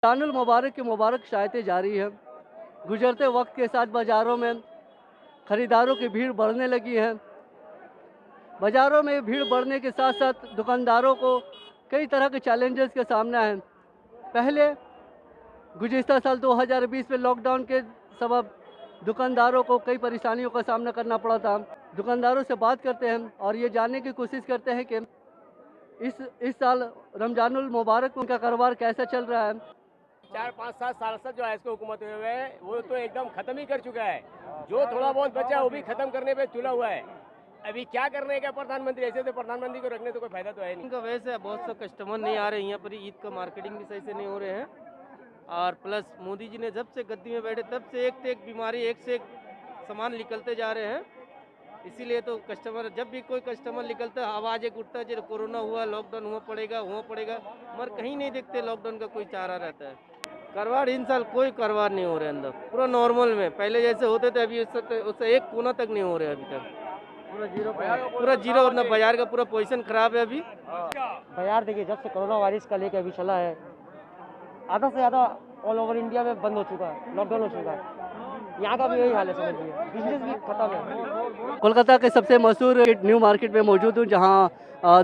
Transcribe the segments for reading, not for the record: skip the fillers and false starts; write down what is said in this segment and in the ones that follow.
रमज़ानुल मुबारक की मुबारक शायतें जारी हैं। गुजरते वक्त के साथ बाज़ारों में ख़रीदारों की भीड़ बढ़ने लगी है। बाज़ारों में भीड़ बढ़ने के साथ साथ दुकानदारों को कई तरह के चैलेंजेस का सामना है। पहले गुज़िश्ता साल 2020 में लॉकडाउन के सबब दुकानदारों को कई परेशानियों का सामना करना पड़ा था। दुकानदारों से बात करते हैं और ये जानने की कोशिश करते हैं कि इस साल रमज़ानुल मुबारक उनका कारोबार कैसा चल रहा है। 4-5-7 साल से जो है इसको हुकूमत हुए हुए है वो तो एकदम खत्म ही कर चुका है। जो थोड़ा बहुत बचा है वो भी खत्म करने पे तुला हुआ है। अभी क्या करने का प्रधानमंत्री, ऐसे तो प्रधानमंत्री को रखने तो कोई फायदा तो है नहीं। इनका वैसे बहुत से कस्टमर नहीं आ रहे हैं यहाँ पर, ईद का मार्केटिंग भी सही से नहीं हो रहे हैं। और प्लस मोदी जी ने जब से गद्दी में बैठे तब से एक बीमारी, एक से एक सामान निकलते जा रहे हैं। इसीलिए तो कस्टमर, जब भी कोई कस्टमर निकलता है आवाज़ एक उठता है, जब कोरोना हुआ, लॉकडाउन हुआ पड़ेगा, मगर कहीं नहीं देखते लॉकडाउन का कोई चारा रहता है। कारोबार इन साल कोई कारोबार नहीं हो रहा है अंदर, पूरा नॉर्मल में पहले जैसे होते थे, अभी उससे एक कोना तक नहीं हो रहा है अभी तक। पूरा जीरो ना, बाजार का पूरा पोजीशन खराब है अभी। बाजार देखिए, जब से कोरोना वायरस का लेकर अभी चला है, आधा से ज़्यादा ऑल ओवर इंडिया में बंद हो चुका है, लॉकडाउन हो चुका है। यहाँ का भी यही हाल है, समझिए बिजनेस भी खत्म है। कोलकाता के सबसे मशहूर न्यू मार्केट में मौजूद हूँ, जहाँ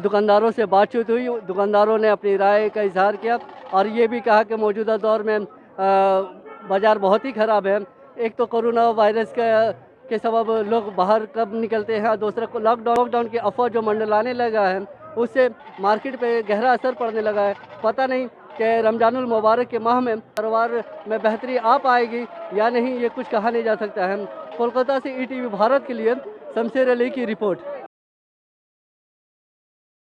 दुकानदारों से बातचीत हुई। दुकानदारों ने अपनी राय का इजहार किया और ये भी कहा कि मौजूदा दौर में बाज़ार बहुत ही ख़राब है। एक तो कोरोना वायरस के सबब लोग बाहर कब निकलते हैं, दूसरा लॉकडाउन की अफवाह जो मंडलाने लगा है उससे मार्केट पे गहरा असर पड़ने लगा है। पता नहीं कि रमज़ानुल मुबारक के माह में कारोबार में बेहतरी आ पाएगी या नहीं, ये कुछ कहा नहीं जा सकता है। कोलकाता से ईटीवी भारत के लिए शमशेर अली की रिपोर्ट।